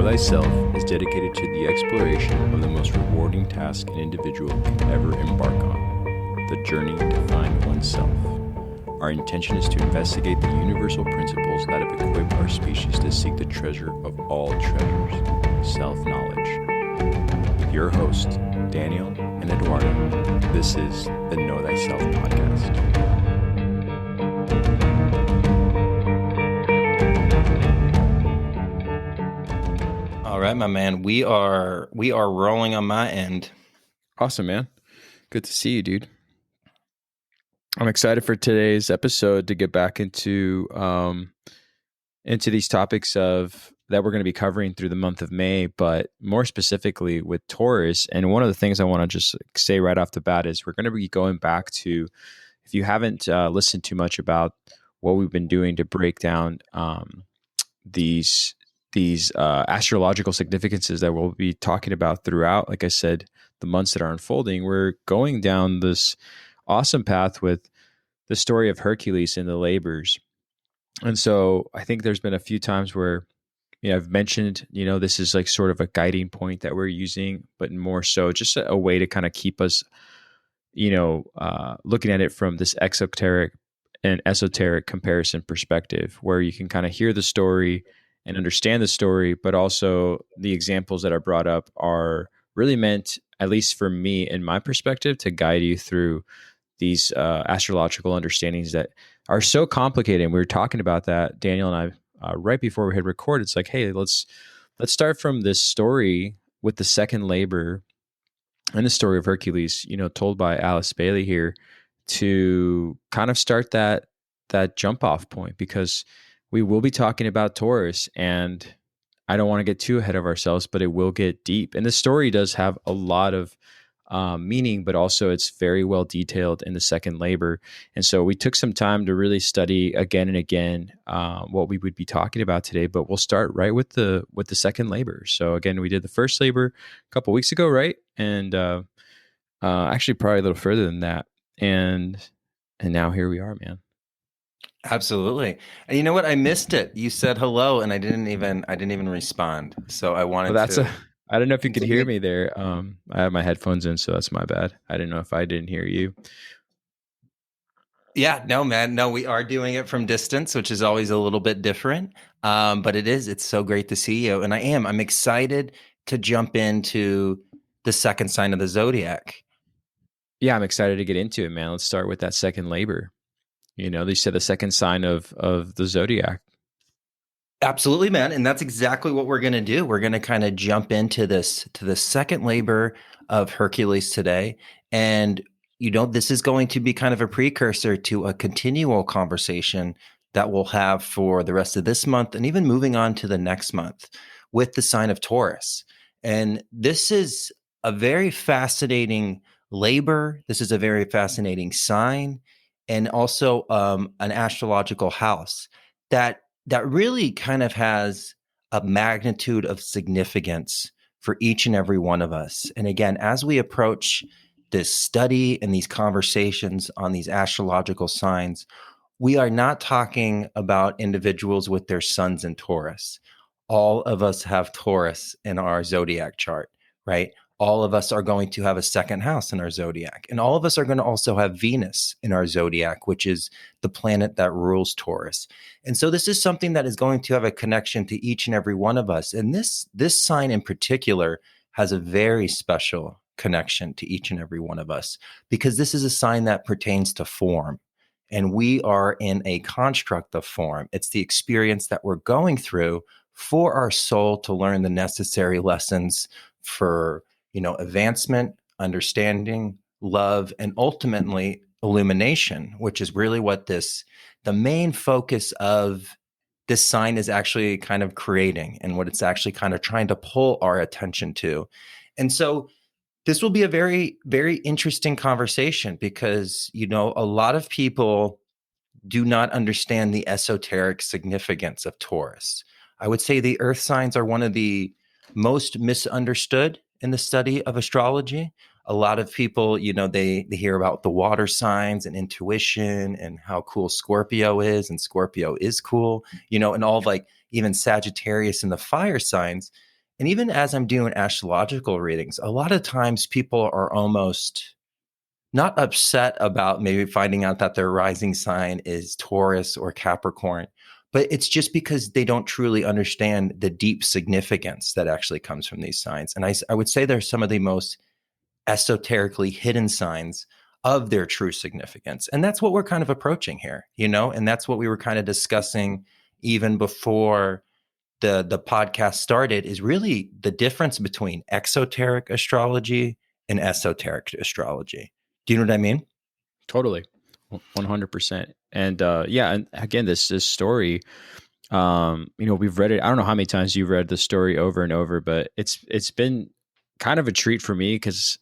Thyself is dedicated to the exploration of the most rewarding task an individual can ever embark on, the journey to find oneself. Our intention is to investigate the universal principles that have equipped our species to seek the treasure of all treasures, self-knowledge. With your hosts, Daniel and Eduardo, this is the Know Thyself podcast. All right, my man. We are rolling on my end. Awesome, man. Good to see you, dude. I'm excited for today's episode to get back into these topics of that we're going to be covering through the month of May, but more specifically with Taurus. And one of the things I want to just say right off the bat is we're going to be going back to, if you haven't listened too much about what we've been doing to break down these astrological significances that we'll be talking about throughout, like I said, the months that are unfolding, we're going down this awesome path with the story of Hercules and the labors. And so I think there's been a few times where, I've mentioned, this is like sort of a guiding point that we're using, but more so just a way to kind of keep us, looking at it from this exoteric and esoteric comparison perspective, where you can kind of hear the story and understand the story, but also the examples that are brought up are really meant, at least for me in my perspective, to guide you through these astrological understandings that are so complicated. And we were talking about that, Daniel and I, right before we had recorded. It's like, hey, let's start from this story with the second labor and the story of Hercules, told by Alice Bailey here, to kind of start that jump off point, because we will be talking about Taurus, and I don't want to get too ahead of ourselves, but it will get deep. And the story does have a lot of meaning, but also it's very well detailed in the second labor. And so we took some time to really study again and again what we would be talking about today. But we'll start right with the second labor. So again, we did the first labor a couple weeks ago, right? And actually, probably a little further than that. And now here we are, man. Absolutely. And you know what? I missed it. You said hello, and I didn't even respond. So I wanted I don't know if you could hear me there. I have my headphones in, so that's my bad. I didn't know if I didn't hear you. Yeah, no, man. No, we are doing it from distance, which is always a little bit different. But it's so great to see you. And I'm excited to jump into the second sign of the zodiac. Yeah, I'm excited to get into it, man. Let's start with that second labor. They said the second sign of the zodiac. Absolutely, man. And that's exactly what we're going to do. We're going to kind of jump to the second labor of Hercules today. And, this is going to be kind of a precursor to a continual conversation that we'll have for the rest of this month and even moving on to the next month with the sign of Taurus. And this is a very fascinating labor. This is a very fascinating sign, and also an astrological house that really kind of has a magnitude of significance for each and every one of us. And again, as we approach this study and these conversations on these astrological signs, we are not talking about individuals with their suns in Taurus. All of us have Taurus in our zodiac chart, right? All of us are going to have a second house in our zodiac. And all of us are going to also have Venus in our zodiac, which is the planet that rules Taurus. And so this is something that is going to have a connection to each and every one of us. And this sign in particular has a very special connection to each and every one of us, because this is a sign that pertains to form. And we are in a construct of form. It's the experience that we're going through for our soul to learn the necessary lessons for advancement, understanding, love, and ultimately illumination, which is really what the main focus of this sign is actually kind of creating, and what it's actually kind of trying to pull our attention to. And so this will be a very, very interesting conversation, because, a lot of people do not understand the esoteric significance of Taurus. I would say the earth signs are one of the most misunderstood in the study of astrology. A lot of people, they hear about the water signs and intuition and how cool Scorpio is, and Scorpio is cool, and all of, like, even Sagittarius and the fire signs. And even as I'm doing astrological readings, a lot of times people are almost not upset about maybe finding out that their rising sign is Taurus or Capricorn, but it's just because they don't truly understand the deep significance that actually comes from these signs. And I would say they're some of the most esoterically hidden signs of their true significance. And that's what we're kind of approaching here, you know, and that's what we were kind of discussing even before the podcast started, is really the difference between exoteric astrology and esoteric astrology. Do you know what I mean? Totally. 100%. And yeah, and again, this story, we've read it. I don't know how many times you've read the story over and over, but it's been kind of a treat for me because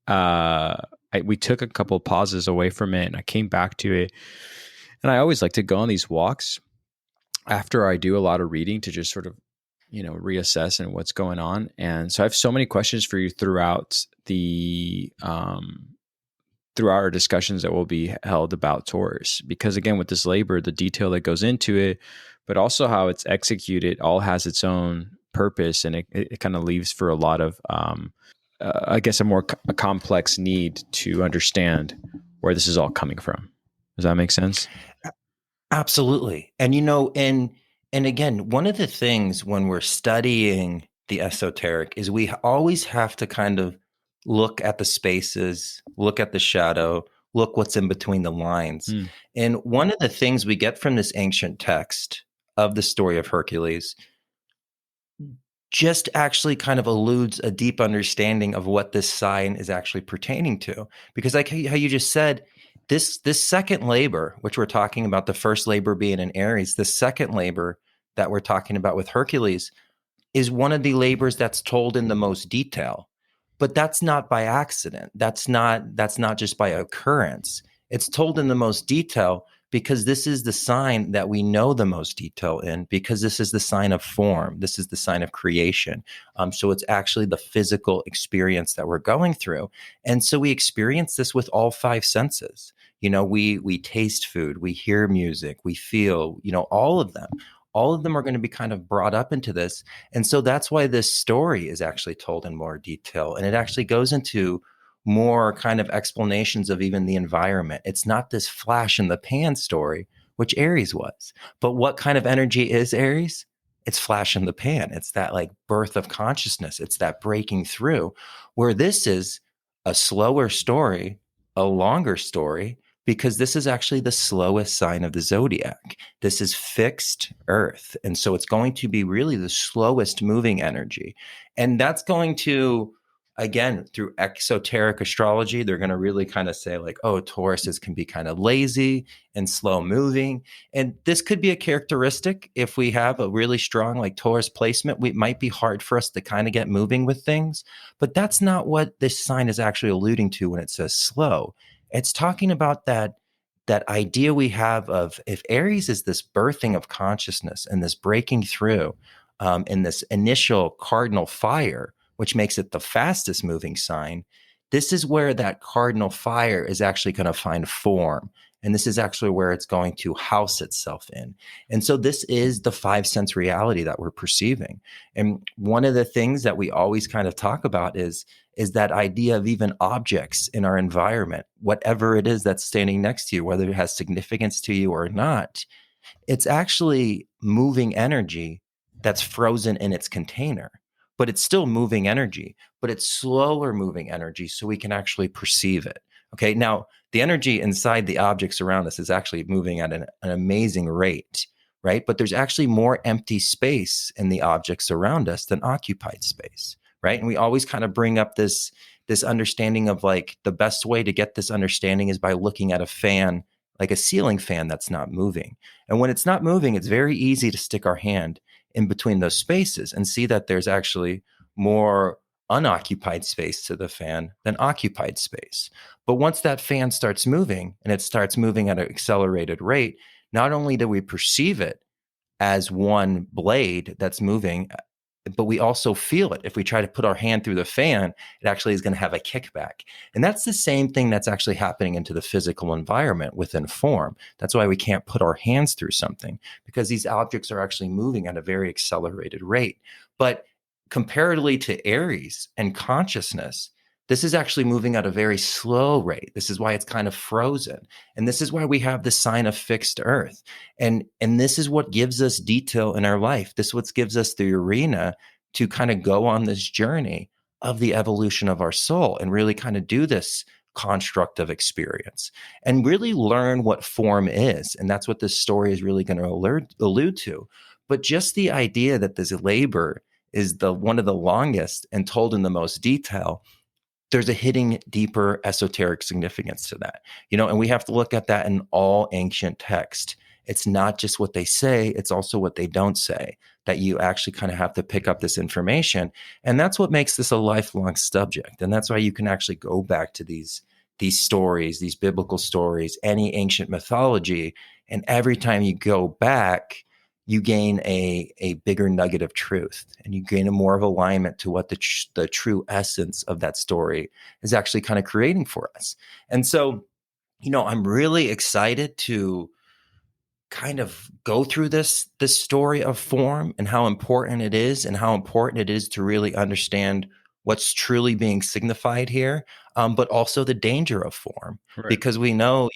we took a couple of pauses away from it and I came back to it. And I always like to go on these walks after I do a lot of reading to just sort of, reassess and what's going on. And so I have so many questions for you throughout our discussions that will be held about Taurus, because again, with this labor, the detail that goes into it, but also how it's executed, all has its own purpose, and it kind of leaves for a lot of, I guess, a complex need to understand where this is all coming from. Does that make sense? Absolutely. And and again, one of the things when we're studying the esoteric is we always have to kind of look at the spaces, look at the shadow, look what's in between the lines. Mm. And one of the things we get from this ancient text of the story of Hercules just actually kind of eludes a deep understanding of what this sign is actually pertaining to. Because like how you just said, this second labor, which we're talking about, the first labor being in Aries, the second labor that we're talking about with Hercules is one of the labors that's told in the most detail. But that's not by accident. That's not just by occurrence. It's told in the most detail because this is the sign that we know the most detail in, because this is the sign of form. This is the sign of creation. So it's actually the physical experience that we're going through. And so we experience this with all five senses. We taste food, we hear music, we feel, all of them. All of them are going to be kind of brought up into this. And so that's why this story is actually told in more detail. And it actually goes into more kind of explanations of even the environment. It's not this flash in the pan story, which Aries was. But what kind of energy is Aries? It's flash in the pan. It's that like birth of consciousness. It's that breaking through, where this is a slower story, a longer story, because this is actually the slowest sign of the zodiac. This is fixed Earth. And so it's going to be really the slowest moving energy. And that's going to, again, through exoteric astrology, they're going to really kind of say like, oh, Tauruses can be kind of lazy and slow moving. And this could be a characteristic. If we have a really strong like Taurus placement, it might be hard for us to kind of get moving with things. But that's not what this sign is actually alluding to when it says slow. It's talking about that idea we have of, if Aries is this birthing of consciousness and this breaking through in this initial cardinal fire, which makes it the fastest moving sign, this is where that cardinal fire is actually going to find form. And this is actually where it's going to house itself in. And so this is the five sense reality that we're perceiving. And one of the things that we always kind of talk about is that idea of even objects in our environment, whatever it is that's standing next to you, whether it has significance to you or not, it's actually moving energy that's frozen in its container. But it's still moving energy, but it's slower moving energy, so we can actually perceive it. Okay. Now, the energy inside the objects around us is actually moving at an amazing rate, right? But there's actually more empty space in the objects around us than occupied space, right? And we always kind of bring up this understanding of like the best way to get this understanding is by looking at a fan, like a ceiling fan that's not moving. And when it's not moving, it's very easy to stick our hand in between those spaces and see that there's actually more unoccupied space to the fan than occupied space. But once that fan starts moving, and it starts moving at an accelerated rate, not only do we perceive it as one blade that's moving, but we also feel it. If we try to put our hand through the fan, it actually is going to have a kickback. And that's the same thing that's actually happening into the physical environment within form. That's why we can't put our hands through something, because these objects are actually moving at a very accelerated rate. But comparatively to Aries and consciousness, this is actually moving at a very slow rate. This is why it's kind of frozen. And this is why we have the sign of fixed earth. And this is what gives us detail in our life. This is what gives us the arena to kind of go on this journey of the evolution of our soul and really kind of do this construct of experience and really learn what form is. And that's what this story is really going to allude to. But just the idea that this labor is the one of the longest and told in the most detail, there's a hidden deeper esoteric significance to that, and we have to look at that in all ancient text. It's not just what they say, it's also what they don't say, that you actually kind of have to pick up this information. And that's what makes this a lifelong subject. And that's why you can actually go back to these stories, these biblical stories, any ancient mythology. And every time you go back, you gain a bigger nugget of truth, and you gain a more of alignment to what the true essence of that story is actually kind of creating for us. And so, I'm really excited to kind of go through this story of form and how important it is, and how important it is to really understand what's truly being signified here, but also the danger of form, Right. because we know,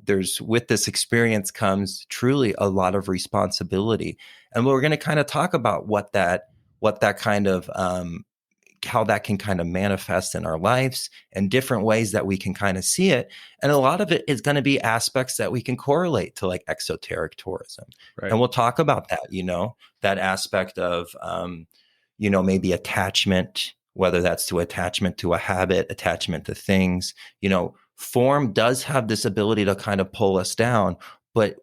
there's, with this experience comes truly a lot of responsibility, and we're going to kind of talk about what that kind of how that can kind of manifest in our lives and different ways that we can kind of see it. And a lot of it is going to be aspects that we can correlate to, like exoteric tourism. Right. And we'll talk about that, that aspect of, maybe attachment, whether that's to attachment to a habit, attachment to things. Form does have this ability to kind of pull us down. But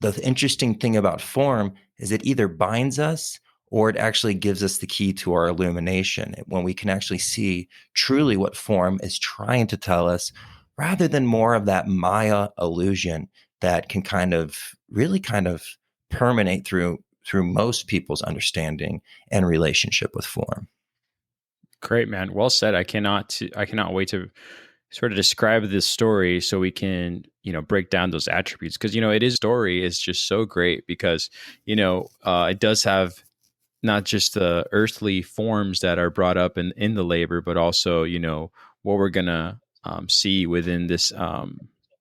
the interesting thing about form is it either binds us or it actually gives us the key to our illumination, when we can actually see truly what form is trying to tell us, rather than more of that Maya illusion that can kind of really kind of permeate through most people's understanding and relationship with form. Great, man. Well said. I cannot wait to sort of describe this story so we can, break down those attributes, because, it is story is just so great because, it does have not just the earthly forms that are brought up in the labor, but also, what we're going to see within this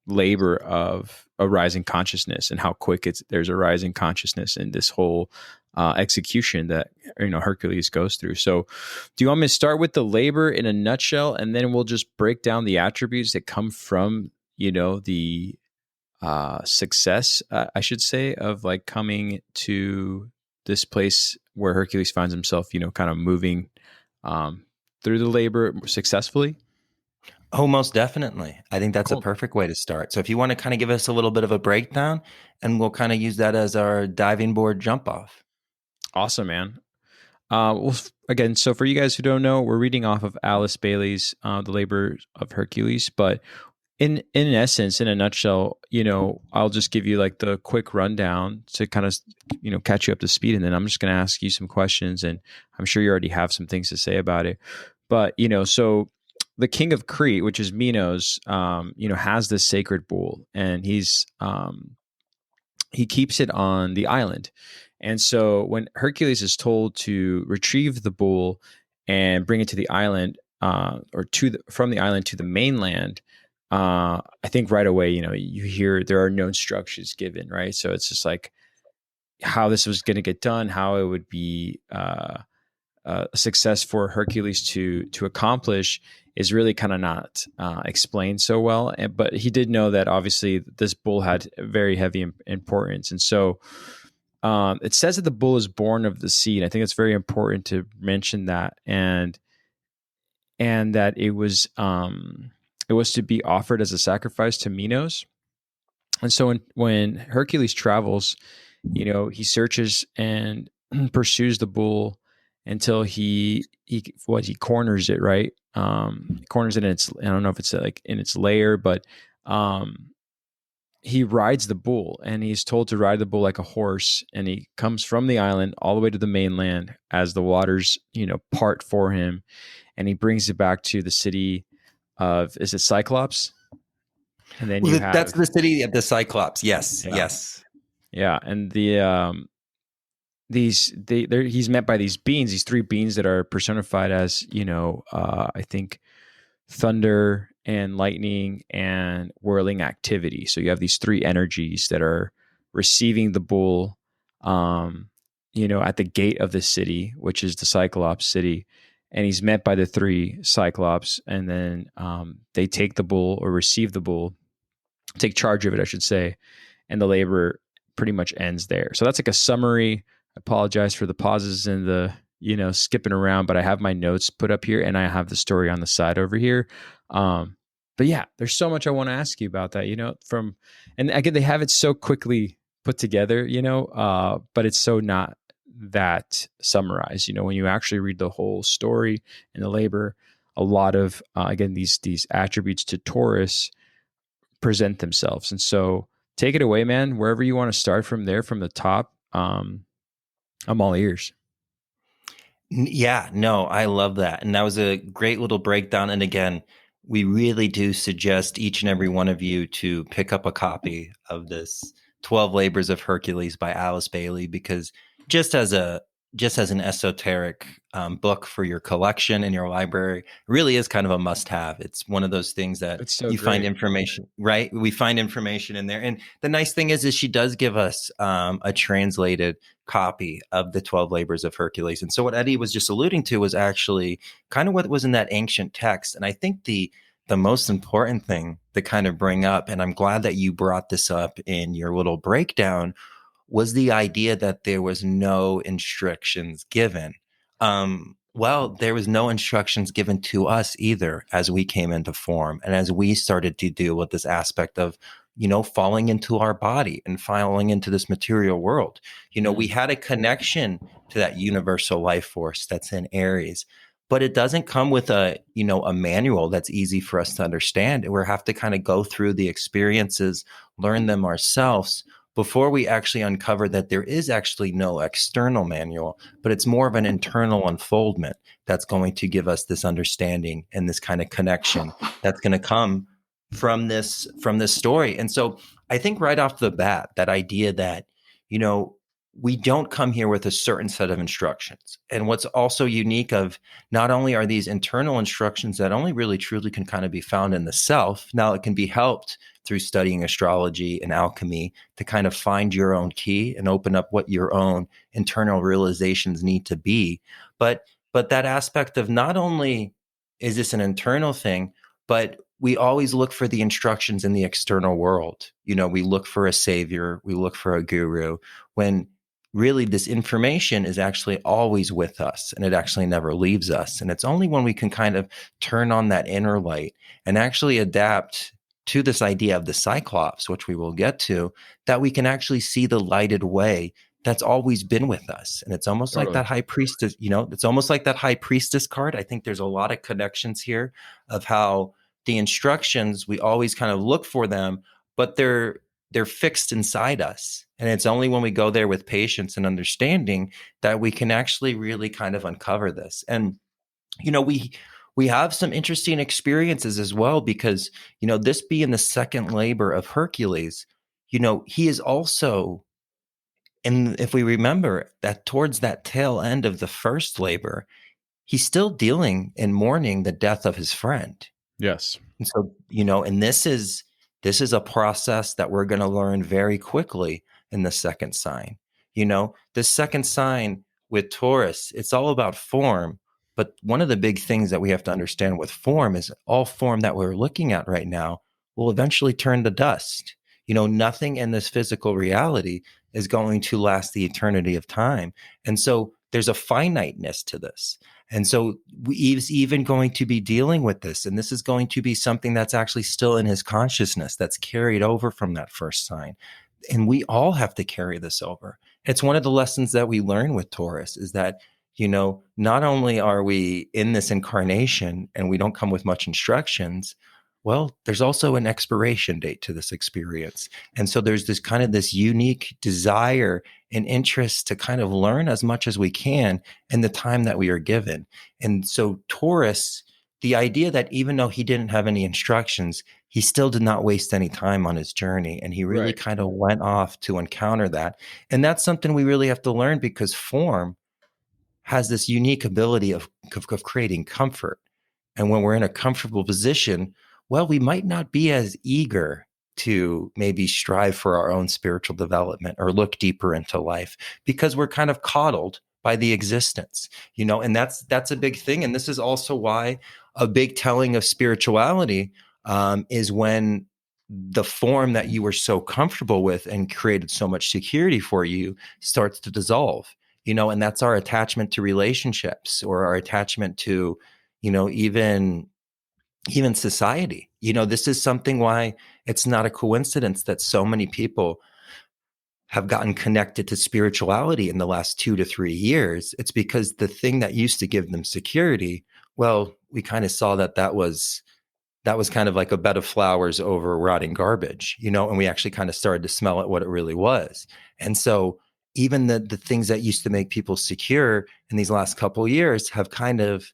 labor of a rising consciousness, and how quick there's a rising consciousness in this whole execution that, Hercules goes through. So do you want me to start with the labor in a nutshell, and then we'll just break down the attributes that come from, the success, I should say, of like coming to this place where Hercules finds himself, kind of moving um, through the labor successfully? Oh, most definitely. I think that's a Cool. perfect way to start. So if you want to kind of give us a little bit of a breakdown, and we'll kind of use that as our diving board jump off. Awesome, man. Well, again, so for you guys who don't know, we're reading off of Alice Bailey's The Labor of Hercules. But in essence, in a nutshell, I'll just give you like the quick rundown to kind of, catch you up to speed. And then I'm just going to ask you some questions, and I'm sure you already have some things to say about it. But, so the king of Crete, which is Minos, has this sacred bull, and he keeps it on the island. And so when Hercules is told to retrieve the bull and bring it to the island, or from the island to the mainland, I think right away, you hear there are no instructions given, right? So it's just like how this was going to get done, how it would be a success for Hercules to accomplish is really kind of not explained so well. But he did know that obviously this bull had very heavy importance, and so it says that the bull is born of the seed. I think it's very important to mention that, and that it was to be offered as a sacrifice to Minos. And so when Hercules travels, he searches and pursues the bull until he corners it, right? Corners it in its, I don't know if it's like in its lair, but he rides the bull, and he's told to ride the bull like a horse, and he comes from the island all the way to the mainland as the waters, part for him, and he brings it back to the city of, is it Cyclops? And then you Well, that's have, the city of the Cyclops. Yes, yeah, yes. yeah, and he's met by these beings, these three beings that are personified as, I think thunder and lightning and whirling activity. So you have these three energies that are receiving the bull, at the gate of the city, which is the Cyclops city. And he's met by the three Cyclops, and then they take the bull, or receive the bull, take charge of it, I should say, and the labor pretty much ends there. So that's like a summary. I apologize for the pauses and the skipping around, but I have my notes put up here and I have the story on the side over here. But yeah, there's so much I want to ask you about that. And again, they have it so quickly put together, but it's so not that summarized. When you actually read the whole story and the labor, a lot of again these attributes to Taurus present themselves. And so take it away, man. Wherever you want to start from there, from the top. I'm all ears. Yeah, no, I love that. And that was a great little breakdown. And again, we really do suggest each and every one of you to pick up a copy of this 12 Labors of Hercules by Alice Bailey, because just as an esoteric book for your collection in your library, it really is kind of a must-have. It's one of those things that It's so you great. find information, right? We find information in there. And the nice thing is she does give us a translated copy of the 12 Labors of Hercules. And so what Eddie was just alluding to was actually kind of what was in that ancient text. And I think the most important thing to kind of bring up, and I'm glad that you brought this up in your little breakdown, was the idea that there was no instructions given. Well, there was no instructions given to us either as we came into form and as we started to deal with this aspect of, falling into our body and falling into this material world. We had a connection to that universal life force that's in Aries, but it doesn't come with a manual that's easy for us to understand. We have to kind of go through the experiences, learn them ourselves, before we actually uncover that there is actually no external manual, but it's more of an internal unfoldment that's going to give us this understanding and this kind of connection that's going to come from this story. And so I think right off the bat, that idea that, we don't come here with a certain set of instructions. And what's also unique of not only are these internal instructions that only really truly can kind of be found in the self, now it can be helped through studying astrology and alchemy to kind of find your own key and open up what your own internal realizations need to be. But that aspect of not only is this an internal thing, but we always look for the instructions in the external world. We look for a savior, we look for a guru, when really this information is actually always with us and it actually never leaves us. And it's only when we can kind of turn on that inner light and actually adapt to this idea of the Cyclops, which we will get to, that we can actually see the lighted way that's always been with us. And it's almost like that high priestess, it's almost like that high priestess card. I think there's a lot of connections here of how the instructions, we always kind of look for them, but they're fixed inside us. And it's only when we go there with patience and understanding that we can actually really kind of uncover this. And, we have some interesting experiences as well, because, this being the second labor of Hercules, he is also, and if we remember that towards that tail end of the first labor, he's still dealing and mourning the death of his friend. Yes. And so, and this is a process that we're going to learn very quickly in the second sign. The second sign with Taurus, it's all about form. But one of the big things that we have to understand with form is all form that we're looking at right now will eventually turn to dust. Nothing in this physical reality is going to last the eternity of time. And so there's a finiteness to this. And so he's even going to be dealing with this. And this is going to be something that's actually still in his consciousness that's carried over from that first sign. And we all have to carry this over. It's one of the lessons that we learn with Taurus is that, not only are we in this incarnation and we don't come with much instructions, well, there's also an expiration date to this experience. And so there's this kind of this unique desire and interest to kind of learn as much as we can in the time that we are given. And so Taurus, the idea that even though he didn't have any instructions, he still did not waste any time on his journey. And he really Right. kind of went off to encounter that. And that's something we really have to learn, because form has this unique ability of creating comfort. And when we're in a comfortable position, well, we might not be as eager to maybe strive for our own spiritual development or look deeper into life, because we're kind of coddled by the existence, and that's a big thing. And this is also why a big telling of spirituality is when the form that you were so comfortable with and created so much security for you starts to dissolve, and that's our attachment to relationships, or our attachment to, even society. This is something why it's not a coincidence that so many people have gotten connected to spirituality in the last 2 to 3 years. It's because the thing that used to give them security, well, we kind of saw that was kind of like a bed of flowers over rotting garbage, and we actually kind of started to smell at what it really was. And so even the things that used to make people secure in these last couple of years have kind of,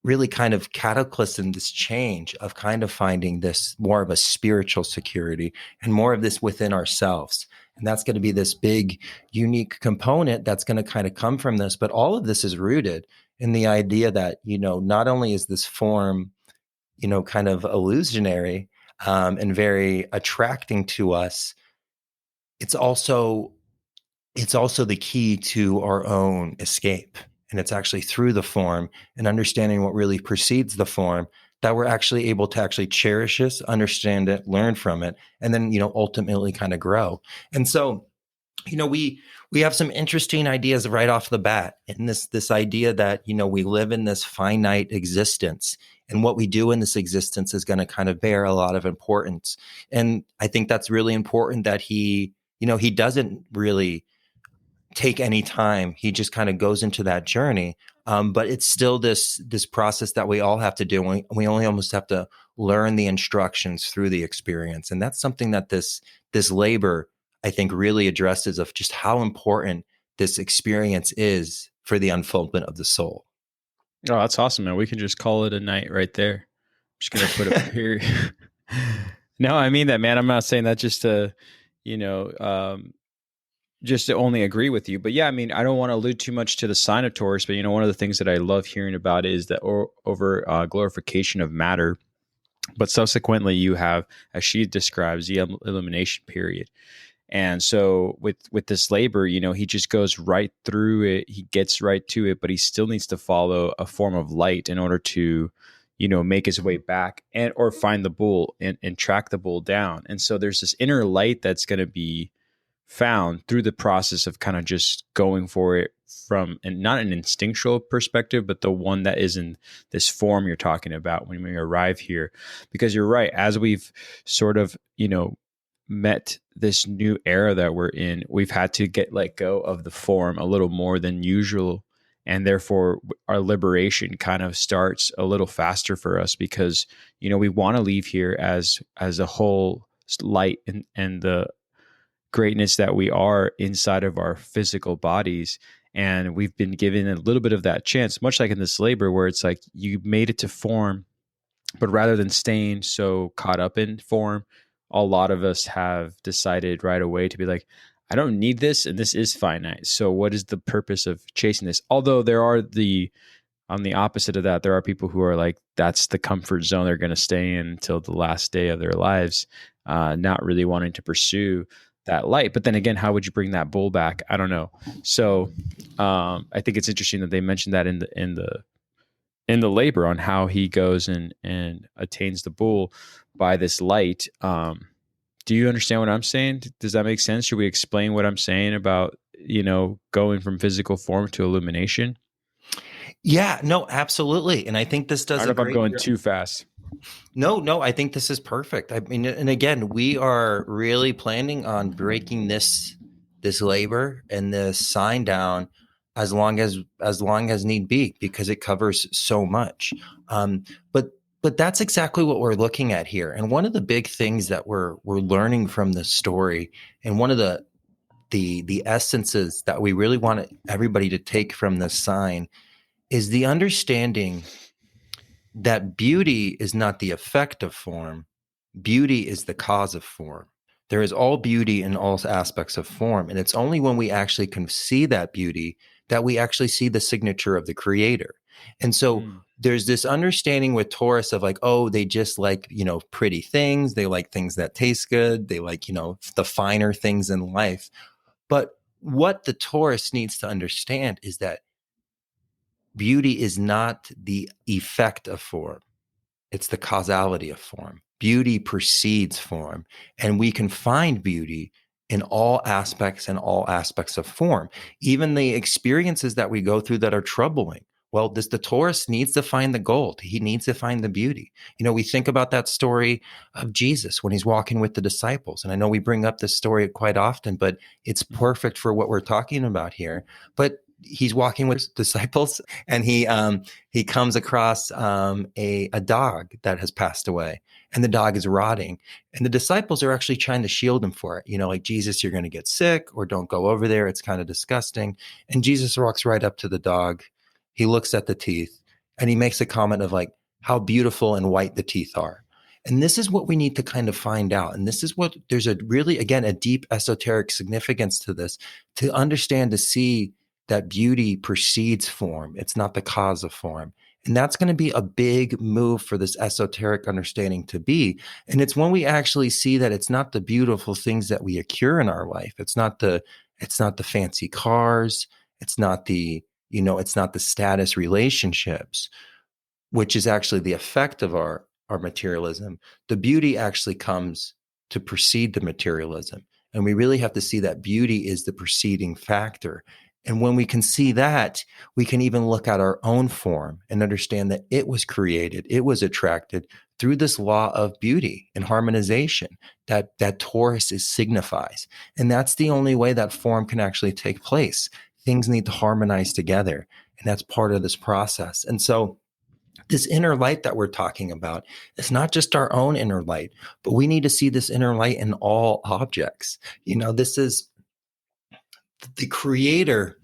really kind of cataclysmed this change of kind of finding this more of a spiritual security and more of this within ourselves. And that's going to be this big, unique component that's going to kind of come from this. But all of this is rooted in the idea that, not only is this form, kind of illusionary and very attracting to us, it's also the key to our own escape. And it's actually through the form and understanding what really precedes the form that we're actually able to actually cherish this, understand it, learn from it, and then, ultimately kind of grow. And so, we have some interesting ideas right off the bat. And this idea that, we live in this finite existence, and what we do in this existence is going to kind of bear a lot of importance. And I think that's really important that he doesn't really take any time. He just kind of goes into that journey. But it's still this process that we all have to do. We only almost have to learn the instructions through the experience. And that's something that this labor, I think, really addresses, of just how important this experience is for the unfoldment of the soul. Oh, that's awesome, man. We can just call it a night right there. I'm just gonna put a period. No, I mean that, man. I'm not saying that just to, you know, just to only agree with you. But yeah, I mean, I don't want to allude too much to the sign of Taurus, but one of the things that I love hearing about is the over glorification of matter. But subsequently, you have, as she describes, the illumination period. And so with this labor, he just goes right through it. He gets right to it, but he still needs to follow a form of light in order to, make his way back and or find the bull and track the bull down. And so there's this inner light that's going to be found through the process of kind of just going for it from, and not an instinctual perspective, but the one that is in this form you're talking about when we arrive here. Because you're right, as we've sort of, met this new era that we're in, we've had to let go of the form a little more than usual. And therefore our liberation kind of starts a little faster for us because, we want to leave here as a whole light and the greatness that we are inside of our physical bodies. And we've been given a little bit of that chance, much like in this labor, where it's like you made it to form, but rather than staying so caught up in form, a lot of us have decided right away to be like, I don't need this, and this is finite. So what is the purpose of chasing this? Although there are on the opposite of that, there are people who are like, that's the comfort zone they're going to stay in until the last day of their lives, not really wanting to pursue that light. But then again, how would you bring that bull back? I don't know. So I think it's interesting that they mentioned that in the labor on how he goes and attains the bull by this light. Do you understand what I'm saying? Does that make sense? Should we explain what I'm saying about, going from physical form to illumination? Yeah, no, absolutely. And I think this I does don't know a if I'm great going too fast. No, I think this is perfect. I mean, and again, we are really planning on breaking this labor and this sign down as long as need be, because it covers so much. Um, but but that's exactly what we're looking at here. And one of the big things that we're learning from this story, and one of the essences that we really want everybody to take from this sign, is the understanding that beauty is not the effect of form. Beauty is the cause of form. There is all beauty in all aspects of form. And it's only when we actually can see that beauty that we actually see the signature of the creator. And so Mm. there's this understanding with Taurus of like, oh, they just like, pretty things. They like things that taste good. They like, the finer things in life. But what the Taurus needs to understand is that beauty is not the effect of form. It's the causality of form. Beauty precedes form, and we can find beauty in all aspects and all aspects of form, even the experiences that we go through that are troubling. Well, the Taurus needs to find the gold. He needs to find the beauty. We think about that story of Jesus when he's walking with the disciples. And I know we bring up this story quite often, but it's Mhm. perfect for what we're talking about here. But he's walking with disciples, and he comes across a dog that has passed away, and the dog is rotting, and the disciples are actually trying to shield him for it. Like, Jesus, you're going to get sick, or don't go over there. It's kind of disgusting. And Jesus walks right up to the dog. He looks at the teeth, and he makes a comment of like how beautiful and white the teeth are. And this is what we need to kind of find out. And this is what there's a really, again, a deep esoteric significance to this, to understand, to see that beauty precedes form. It's not the cause of form. And that's going to be a big move for this esoteric understanding to be. And it's when we actually see that it's not the beautiful things that we accrue in our life. It's not the fancy cars. It's not it's not the status relationships, which is actually the effect of our materialism. The beauty actually comes to precede the materialism. And we really have to see that beauty is the preceding factor. And when we can see that, we can even look at our own form and understand that it was created, it was attracted through this law of beauty and harmonization that Taurus signifies. And that's the only way that form can actually take place. Things need to harmonize together. And that's part of this process. And so this inner light that we're talking about is not just our own inner light, but we need to see this inner light in all objects. This is the creator.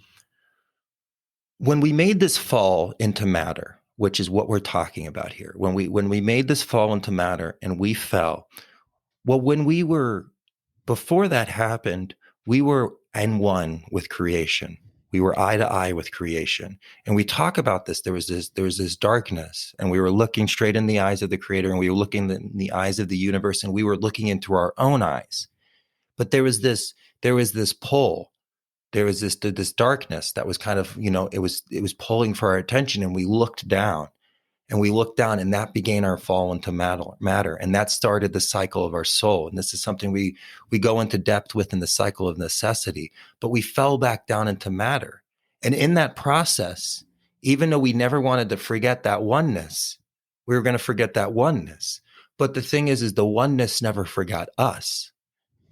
When we made this fall into matter, which is what we're talking about here, when we made this fall into matter and we fell, well, before that happened, we were in one with creation. We were eye to eye with creation. And we talk about this. There was this darkness, and we were looking straight in the eyes of the creator, and we were looking in the eyes of the universe, and we were looking into our own eyes. But there was this pull. There was this darkness that was kind of, it was pulling for our attention, and we looked down. And that began our fall into matter. And that started the cycle of our soul. And this is something we go into depth with in the cycle of necessity, but we fell back down into matter. And in that process, even though we never wanted to forget that oneness, we were going to forget that oneness. But the thing is the oneness never forgot us.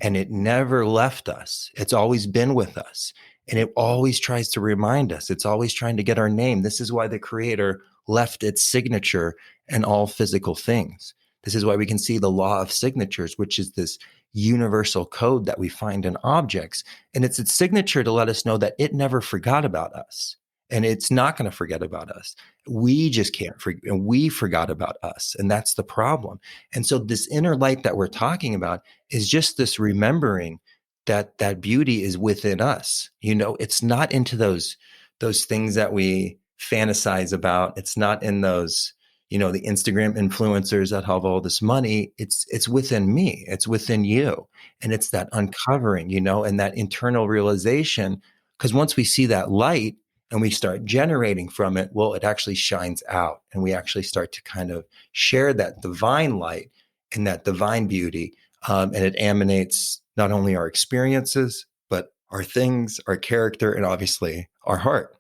And it never left us. It's always been with us. And it always tries to remind us. It's always trying to get our name. This is why the creator left its signature in all physical things. This is why we can see the law of signatures, which is this universal code that we find in objects. And it's its signature to let us know that it never forgot about us. And it's not going to forget about us. We just can't forget. And we forgot about us. And that's the problem. And so this inner light that we're talking about is just this remembering that beauty is within us. It's not into those things that we fantasize about. It's not in those, the Instagram influencers that have all this money. It's within me. It's within you. And it's that uncovering, and that internal realization. Because once we see that light and we start generating from it, well, it actually shines out, and we actually start to kind of share that divine light and that divine beauty. And it emanates not only our experiences, but our things, our character, and obviously our heart.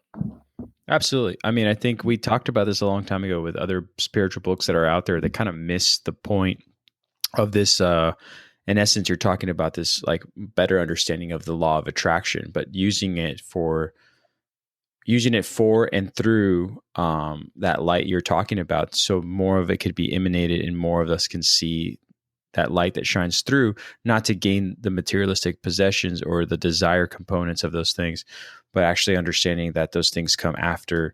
Absolutely. I mean, I think we talked about this a long time ago with other spiritual books that are out there that kind of miss the point of this. In essence, you're talking about this like better understanding of the law of attraction, but using it for and through that light you're talking about. So more of it could be emanated and more of us can see that light that shines through, not to gain the materialistic possessions or the desire components of those things, but actually understanding that those things come after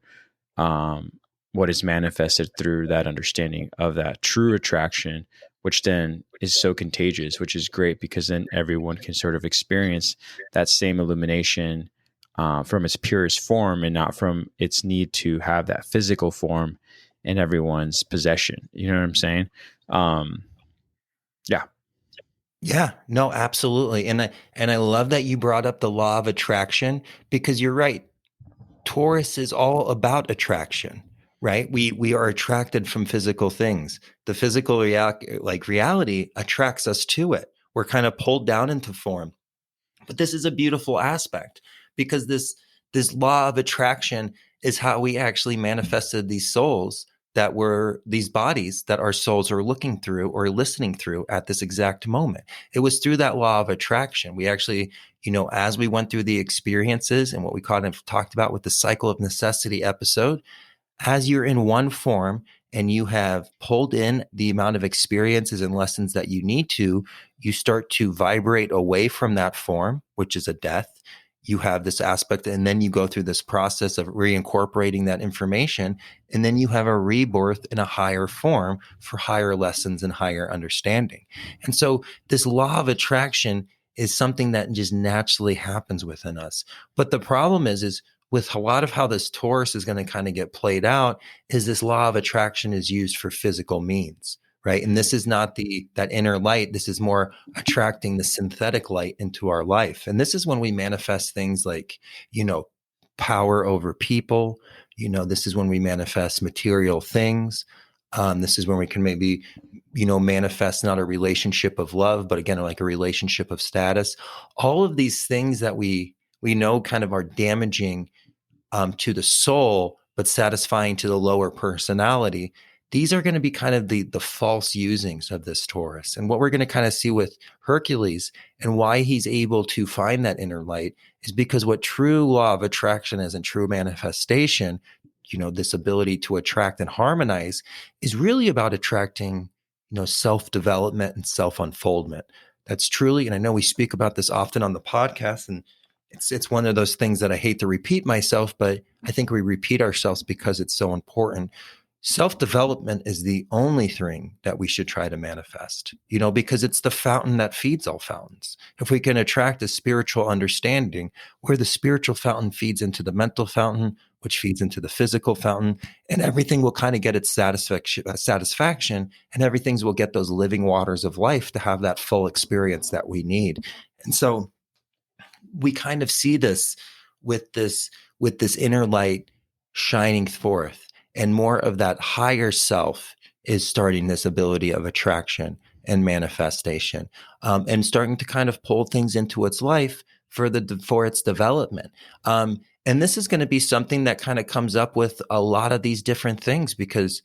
what is manifested through that understanding of that true attraction, which then is so contagious, which is great because then everyone can sort of experience that same illumination from its purest form and not from its need to have that physical form in everyone's possession. You know what I'm saying? Um, yeah. Yeah, no, absolutely. And I love that you brought up the law of attraction, because you're right. Taurus is all about attraction, right? We are attracted from physical things. The physical reality attracts us to it. We're kind of pulled down into form. But this is a beautiful aspect, because this law of attraction is how we actually manifested these souls, that were these bodies that our souls are looking through or listening through at this exact moment. It was through that law of attraction. We actually, as we went through the experiences and what we kind of talked about with the cycle of necessity episode, as you're in one form and you have pulled in the amount of experiences and lessons that you need to, you start to vibrate away from that form, which is a death. You have this aspect, and then you go through this process of reincorporating that information, and then you have a rebirth in a higher form for higher lessons and higher understanding. And so this law of attraction is something that just naturally happens within us. But the problem is with a lot of how this Taurus is going to kind of get played out, is this law of attraction is used for physical means, right? And this is not that inner light. This is more attracting the synthetic light into our life. And this is when we manifest things like, power over people. This is when we manifest material things. This is when we can maybe, manifest not a relationship of love, but again, like a relationship of status. All of these things that we know kind of are damaging to the soul, but satisfying to the lower personality. These are going to be kind of the false usings of this Taurus. And what we're going to kind of see with Hercules and why he's able to find that inner light is because what true law of attraction is and true manifestation, this ability to attract and harmonize, is really about attracting, self-development and self-unfoldment. That's truly, and I know we speak about this often on the podcast, and it's one of those things that I hate to repeat myself, but I think we repeat ourselves because it's so important. Self-development is the only thing that we should try to manifest, because it's the fountain that feeds all fountains. If we can attract a spiritual understanding where the spiritual fountain feeds into the mental fountain, which feeds into the physical fountain, and everything will kind of get its satisfaction, and everything will get those living waters of life to have that full experience that we need. And so we kind of see this with this inner light shining forth, and more of that higher self is starting this ability of attraction and manifestation, and starting to kind of pull things into its life for its development. And this is going to be something that kind of comes up with a lot of these different things, because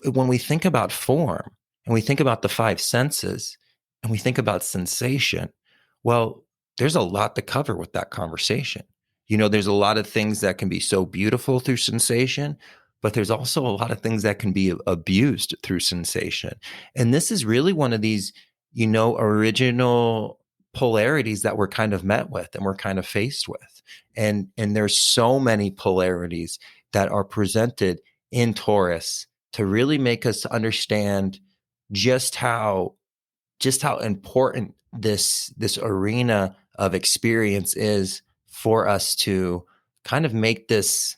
when we think about form and we think about the five senses and we think about sensation, well, there's a lot to cover with that conversation. There's a lot of things that can be so beautiful through sensation, but there's also a lot of things that can be abused through sensation. And this is really one of these, original polarities that we're kind of met with and we're kind of faced with. And there's so many polarities that are presented in Taurus to really make us understand just how important this arena of experience is for us to kind of make this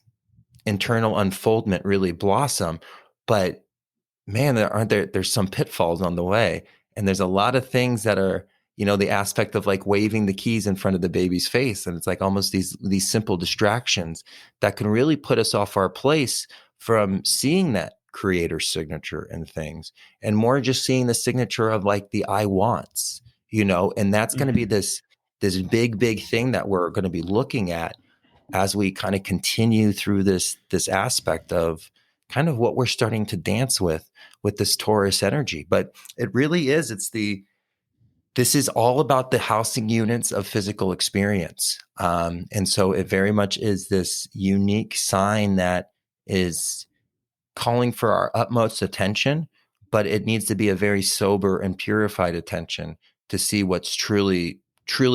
internal unfoldment really blossom. But man, there's some pitfalls on the way, and there's a lot of things that are, the aspect of like waving the keys in front of the baby's face, and it's like almost these simple distractions that can really put us off our place from seeing that creator signature and things, and more just seeing the signature of like the I wants, and that's going to be this big thing that we're going to be looking at as we kind of continue through this aspect of kind of what we're starting to dance with this Taurus energy. But it really is, this is all about the housing units of physical experience. And so it very much is this unique sign that is calling for our utmost attention, but it needs to be a very sober and purified attention to see what's truly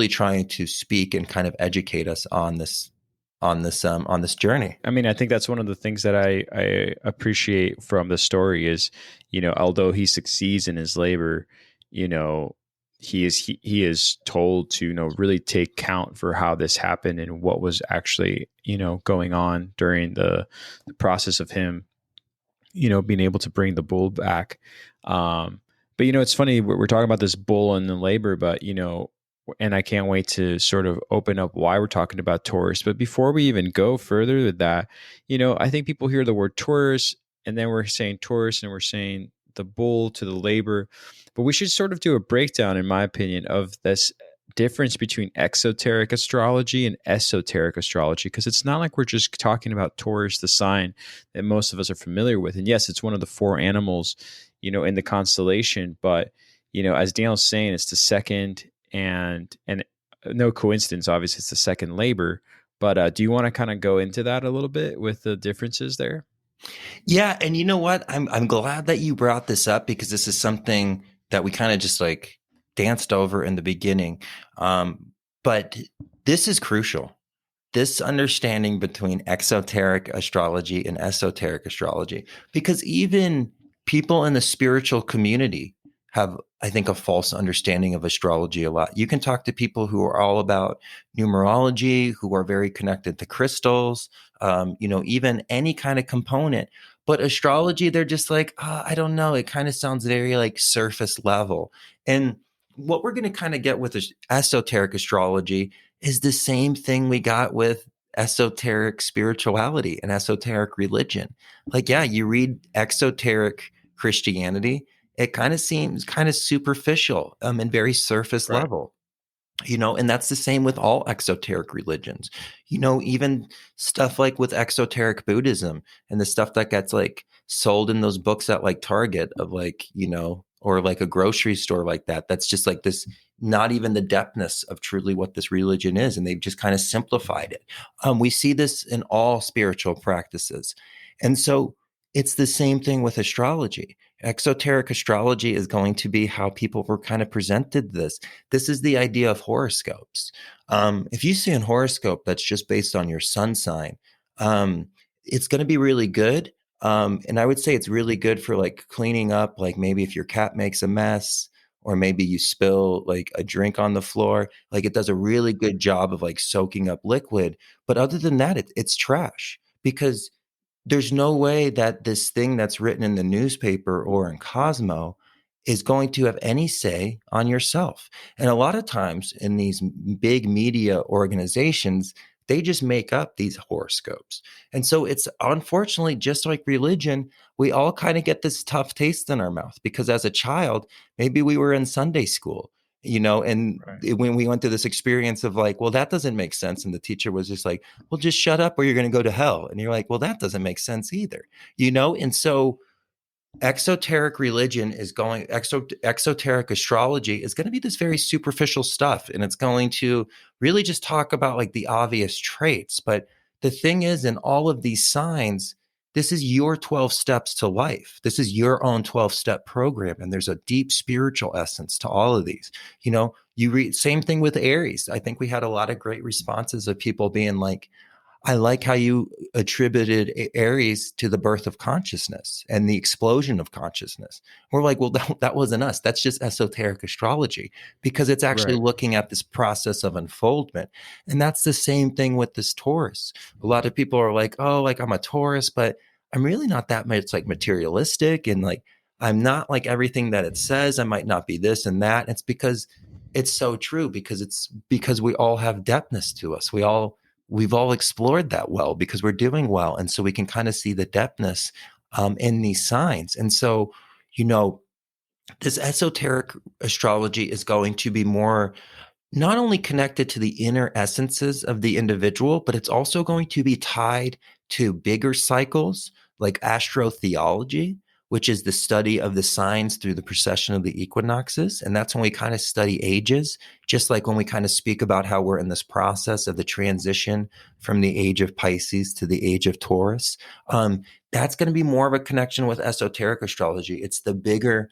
trying to speak and kind of educate us on this on this journey. I mean, I think that's one of the things that I appreciate from the story is, although he succeeds in his labor, you know, he is told to, really take count for how this happened and what was actually, going on during the process of him, being able to bring the bull back. But it's funny we're talking about this bull and the labor, but and I can't wait to sort of open up why we're talking about Taurus. But before we even go further with that, I think people hear the word Taurus and then we're saying Taurus and we're saying the bull to the labor. But we should sort of do a breakdown, in my opinion, of this difference between exoteric astrology and esoteric astrology, because it's not like we're just talking about Taurus, the sign that most of us are familiar with. And yes, it's one of the four animals, in the constellation, but as Daniel's saying, it's the second, and no coincidence, obviously it's the second labor. But do you want to kind of go into that a little bit with the differences there? Yeah, and you know what? I'm glad that you brought this up because this is something that we kind of just like danced over in the beginning. But this is crucial. This understanding between exoteric astrology and esoteric astrology, because even people in the spiritual community have, I think, a false understanding of astrology a lot. You can talk to people who are all about numerology, who are very connected to crystals, even any kind of component. But astrology, they're just like, I don't know. It kind of sounds very like surface level. And what we're going to kind of get with esoteric astrology is the same thing we got with esoteric spirituality and esoteric religion. Like, yeah, you read exoteric Christianity, it kind of seems kind of superficial and very surface Right. level. And that's the same with all exoteric religions. Even stuff like with exoteric Buddhism and the stuff that gets like sold in those books at like Target of like, or like a grocery store like that. That's just like this, not even the depthness of truly what this religion is. And they've just kind of simplified it. We see this in all spiritual practices. And so it's the same thing with astrology. Exoteric astrology is going to be how people were kind of presented this. This is the idea of horoscopes. If you see an horoscope that's just based on your sun sign, it's going to be really good. And I would say it's really good for like cleaning up, like maybe if your cat makes a mess or maybe you spill like a drink on the floor, like it does a really good job of like soaking up liquid. But other than that, it's trash because there's no way that this thing that's written in the newspaper or in Cosmo is going to have any say on yourself. And a lot of times in these big media organizations, they just make up these horoscopes. And so it's unfortunately just like religion, we all kind of get this tough taste in our mouth because as a child, maybe we were in Sunday school, and Right. when we went through this experience of like, well, that doesn't make sense. And the teacher was just like, well, just shut up or you're going to go to hell. And you're like, well, that doesn't make sense either, And so exoteric religion is going, exoteric astrology is going to be this very superficial stuff. And it's going to really just talk about like the obvious traits. But the thing is, in all of these signs, this is your 12 steps to life. This is your own 12-step program. And there's a deep spiritual essence to all of these. You read, same thing with Aries. I think we had a lot of great responses of people being like, I like how you attributed Aries to the birth of consciousness and the explosion of consciousness. We're like, well, that wasn't us. That's just esoteric astrology because it's actually Right. looking at this process of unfoldment. And that's the same thing with this Taurus. A lot of people are like, oh, like I'm a Taurus, but I'm really not that much like materialistic. And like, I'm not like everything that it says. I might not be this and that. It's because it's so true because we all have depthness to us. We've all explored that well because we're doing well. And so we can kind of see the depthness in these signs. And so, you know, this esoteric astrology is going to be more not only connected to the inner essences of the individual, but it's also going to be tied to bigger cycles like astrotheology, which is the study of the signs through the precession of the equinoxes. And that's when we kind of study ages, just like when we kind of speak about how we're in this process of the transition from the age of Pisces to the age of Taurus. That's going to be more of a connection with esoteric astrology. It's the bigger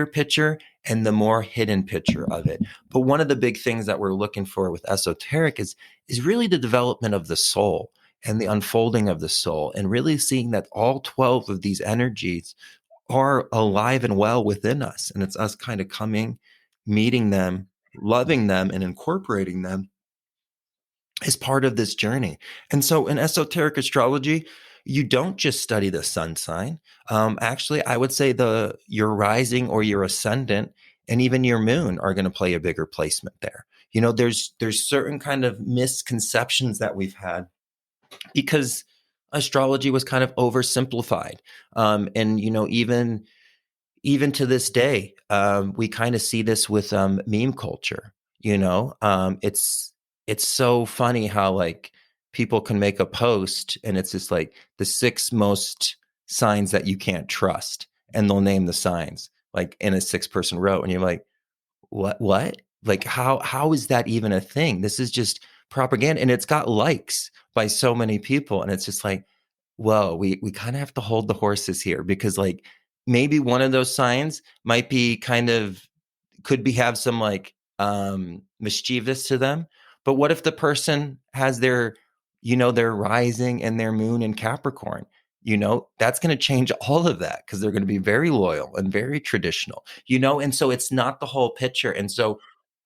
picture. and the more hidden picture of it. But one of the big things that we're looking for with esoteric is really the development of the soul and the unfolding of the soul, and really seeing that all 12 of these energies are alive and well within us. And it's us kind of coming, meeting them, loving them, and incorporating them as part of this journey. And so in esoteric astrology, you don't just study the sun sign. Actually, I would say your rising or your ascendant and even your moon are going to play a bigger placement there. There's certain kind of misconceptions that we've had because astrology was kind of oversimplified. And even to this day, we kind of see this with meme culture. It's so funny how like people can make a post and it's just like the six most signs that you can't trust, and they'll name the signs like in a six-person row, and you're like, what? Like how is that even a thing? This is just propaganda, and it's got likes by so many people, and it's just like, whoa, we kind of have to hold the horses here, because like maybe one of those signs might be kind of could be have some like mischievous to them. But what if the person has their rising and their moon in Capricorn? That's going to change all of that, because they're going to be very loyal and very traditional, and so it's not the whole picture. And so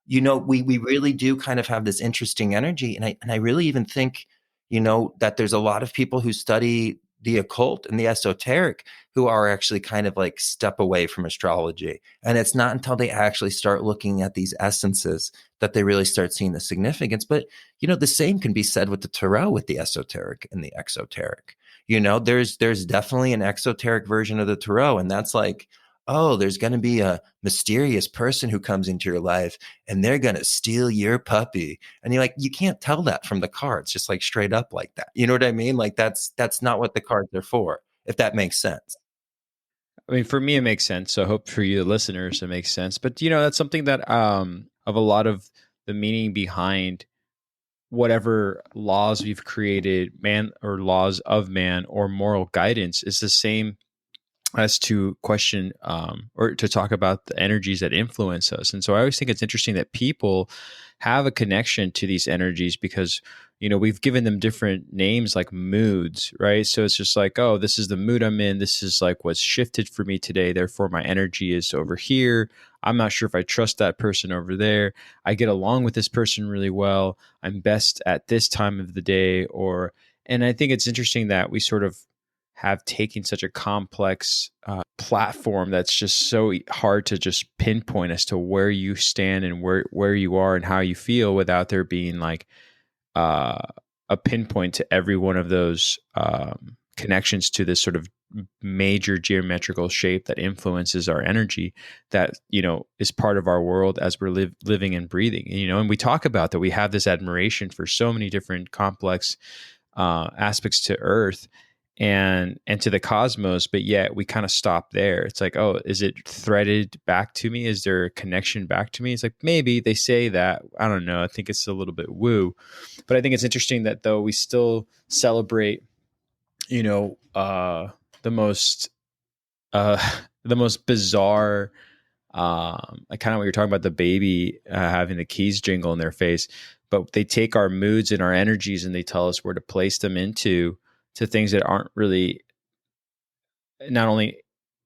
we really do kind of have this interesting energy. And I really even think, that there's a lot of people who study the occult and the esoteric who are actually kind of like step away from astrology. And it's not until they actually start looking at these essences that they really start seeing the significance. But, the same can be said with the tarot, with the esoteric and the exoteric. There's definitely an exoteric version of the tarot. And that's like, oh, there's going to be a mysterious person who comes into your life and they're going to steal your puppy. And you're like, you can't tell that from the cards, just like straight up like that. You know what I mean? Like that's not what the cards are for, if that makes sense. I mean, for me, it makes sense. So I hope for you, the listeners, it makes sense. But that's something that of a lot of the meaning behind whatever laws we've created, man, or laws of man, or moral guidance, is the same as to question or to talk about the energies that influence us. And so I always think it's interesting that people have a connection to these energies because, we've given them different names like moods, right? So it's just like, oh, this is the mood I'm in. This is like what's shifted for me today. Therefore, my energy is over here. I'm not sure if I trust that person over there. I get along with this person really well. I'm best at this time of the day. And I think it's interesting that we sort of have taken such a complex platform that's just so hard to just pinpoint as to where you stand and where you are and how you feel without there being like a pinpoint to every one of those connections to this sort of major geometrical shape that influences our energy that is part of our world as we're living and breathing. And we talk about that we have this admiration for so many different complex aspects to Earth and to the cosmos, but yet we kind of stop there. It's like, oh, is it threaded back to me? Is there a connection back to me? It's like, maybe they say that. I don't know. I think it's a little bit woo, but I think it's interesting that though we still celebrate, the most the most bizarre, like kind of what you're talking about, the baby having the keys jingle in their face, but they take our moods and our energies and they tell us where to place them into to things that aren't really not only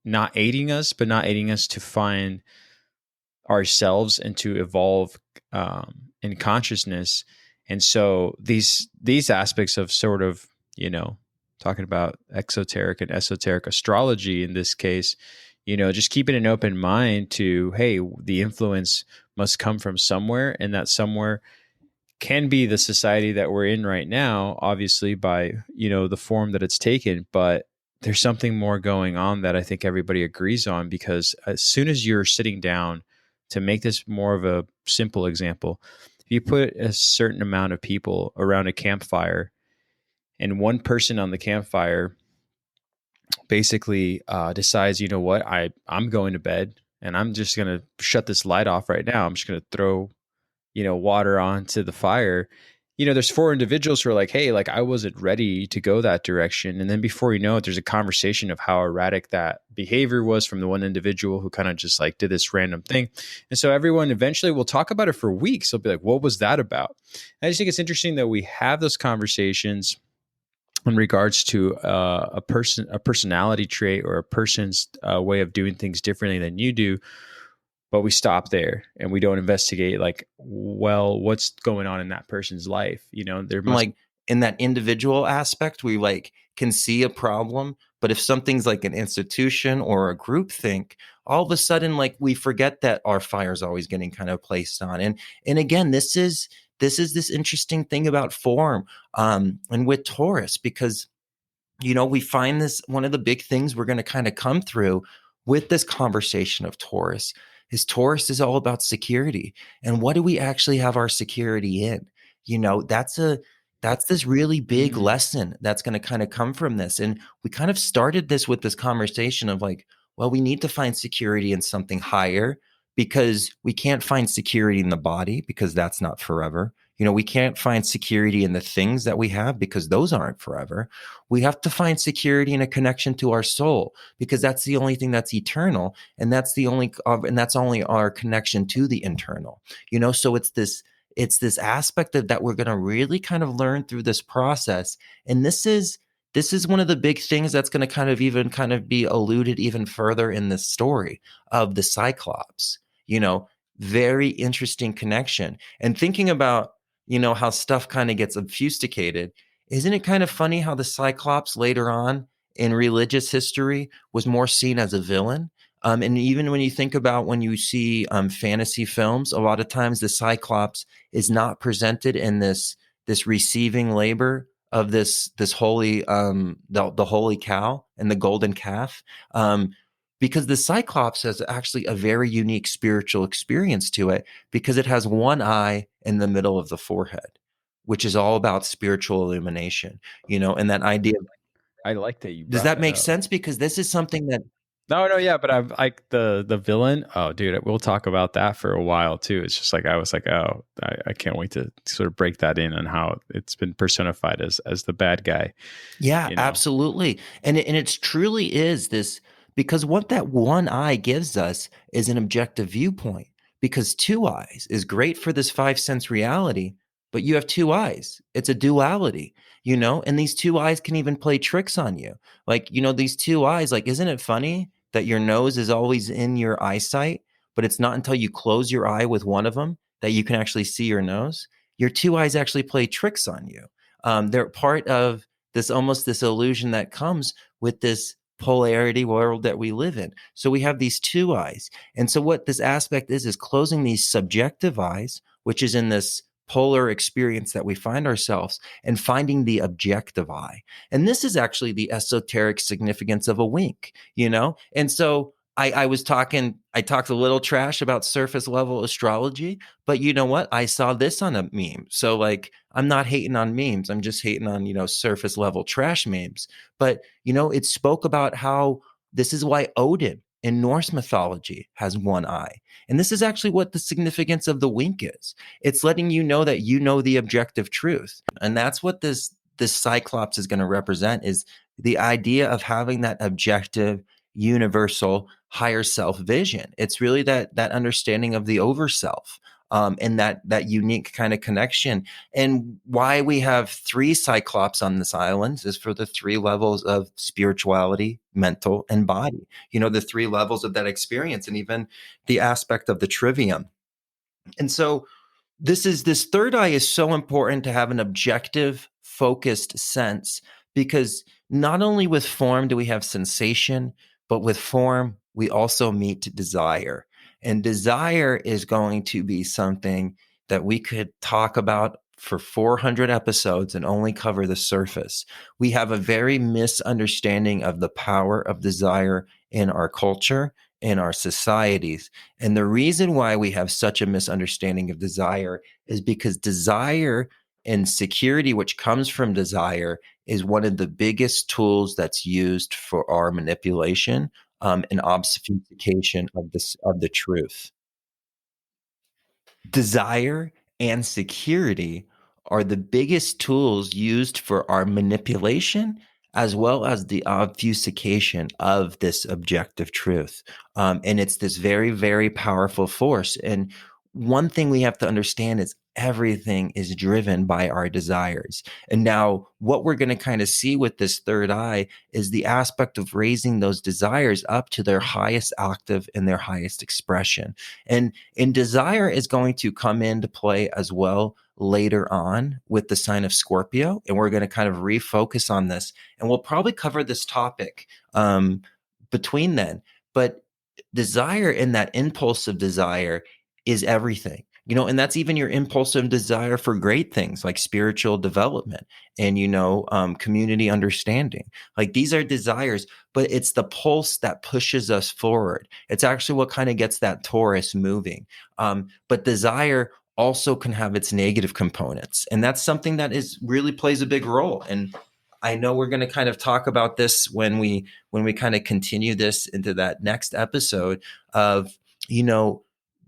not aiding us, but not aiding us to find ourselves and to evolve in consciousness. And so these aspects of sort of, talking about exoteric and esoteric astrology in this case, just keeping an open mind to, hey, the influence must come from somewhere, and that somewhere can be the society that we're in right now, obviously by, the form that it's taken, but there's something more going on that I think everybody agrees on, because as soon as you're sitting down, to make this more of a simple example, if you put a certain amount of people around a campfire and one person on the campfire basically decides, you know what, I'm going to bed and I'm just going to shut this light off right now. I'm just going to throw, water onto the fire. there's four individuals who are like, hey, like I wasn't ready to go that direction. And then before you know it, there's a conversation of how erratic that behavior was from the one individual who kind of just like did this random thing. And so everyone eventually will talk about it for weeks. They'll be like, what was that about? And I just think it's interesting that we have those conversations in regards to a personality trait or a person's way of doing things differently than you do, but we stop there and we don't investigate like, well, what's going on in that person's life. There must. Like in that individual aspect, we like can see a problem, but if something's like an institution or a group think, all of a sudden like we forget that our fire is always getting kind of placed on. And again, this interesting thing about form, and with Taurus, because we find this one of the big things we're going to kind of come through with this conversation of Taurus is all about security. And what do we actually have our security in? That's this really big lesson that's going to kind of come from this. And we kind of started this with this conversation of like, well, we need to find security in something higher because we can't find security in the body because that's not forever. We can't find security in the things that we have because those aren't forever. We have to find security in a connection to our soul because that's the only thing that's eternal, and that's only our connection to the internal. So it's this aspect that we're going to really kind of learn through this process, and this is one of the big things that's going to kind of be alluded even further in this story of the Cyclops. Very interesting connection, and thinking about how stuff kind of gets obfuscated. Isn't it kind of funny how the Cyclops later on in religious history was more seen as a villain? And even when you think about when you see fantasy films, a lot of times the Cyclops is not presented in this receiving labor of this holy the holy cow and the golden calf. Because the Cyclops has actually a very unique spiritual experience to it because it has one eye in the middle of the forehead, which is all about spiritual illumination, and that idea. I like that you Does brought that that make up. sense? Because this is something that, No, yeah, but I've like the villain. Oh, dude, we'll talk about that for a while too. It's just like I was like, oh, I can't wait to sort of break that in on how it's been personified as the bad guy. yeah, You know, absolutely. And it's truly is this, because what that one eye gives us is an objective viewpoint. Because two eyes is great for this five sense reality, but you have two eyes. It's a duality, and these two eyes can even play tricks on you. Like, these two eyes, like, isn't it funny that your nose is always in your eyesight, but it's not until you close your eye with one of them that you can actually see your nose? Your two eyes actually play tricks on you. They're part of this illusion that comes with this polarity world that we live in. So we have these two eyes. And so what this aspect is closing these subjective eyes, which is in this polar experience that we find ourselves, and finding the objective eye. And this is actually the esoteric significance of a wink, And so I talked a little trash about surface level astrology, but you know what? I saw this on a meme. So like, I'm not hating on memes. I'm just hating on, surface level trash memes. But, it spoke about how this is why Odin in Norse mythology has one eye. And this is actually what the significance of the wink is. It's letting you know that you know the objective truth. And that's what this Cyclops is going to represent, is the idea of having that objective, universal, higher self vision. It's really that understanding of the overself. And that unique kind of connection. And why we have three Cyclops on this island is for the three levels of spirituality, mental, and body. The three levels of that experience, and even the aspect of the trivium. And so this third eye is so important to have an objective, focused sense, because not only with form do we have sensation, but with form we also meet desire. And desire is going to be something that we could talk about for 400 episodes and only cover the surface. We have a very misunderstanding of the power of desire in our culture, in our societies. And the reason why we have such a misunderstanding of desire is because desire and security, which comes from desire, is one of the biggest tools that's used for our manipulation, and obfuscation of the truth. Desire and security are the biggest tools used for our manipulation as well as the obfuscation of this objective truth. And it's this very, very powerful force. And one thing we have to understand is everything is driven by our desires. And now, what we're going to kind of see with this third eye is the aspect of raising those desires up to their highest octave and their highest expression. And desire is going to come into play as well later on with the sign of Scorpio. And we're going to kind of refocus on this. And we'll probably cover this topic between then. But desire and that impulse of desire is everything. And that's even your impulsive desire for great things like spiritual development and, community understanding. Like these are desires, but it's the pulse that pushes us forward. It's actually what kind of gets that Taurus moving. But desire also can have its negative components. And that's something that really plays a big role. And I know we're going to kind of talk about this when we kind of continue this into that next episode of,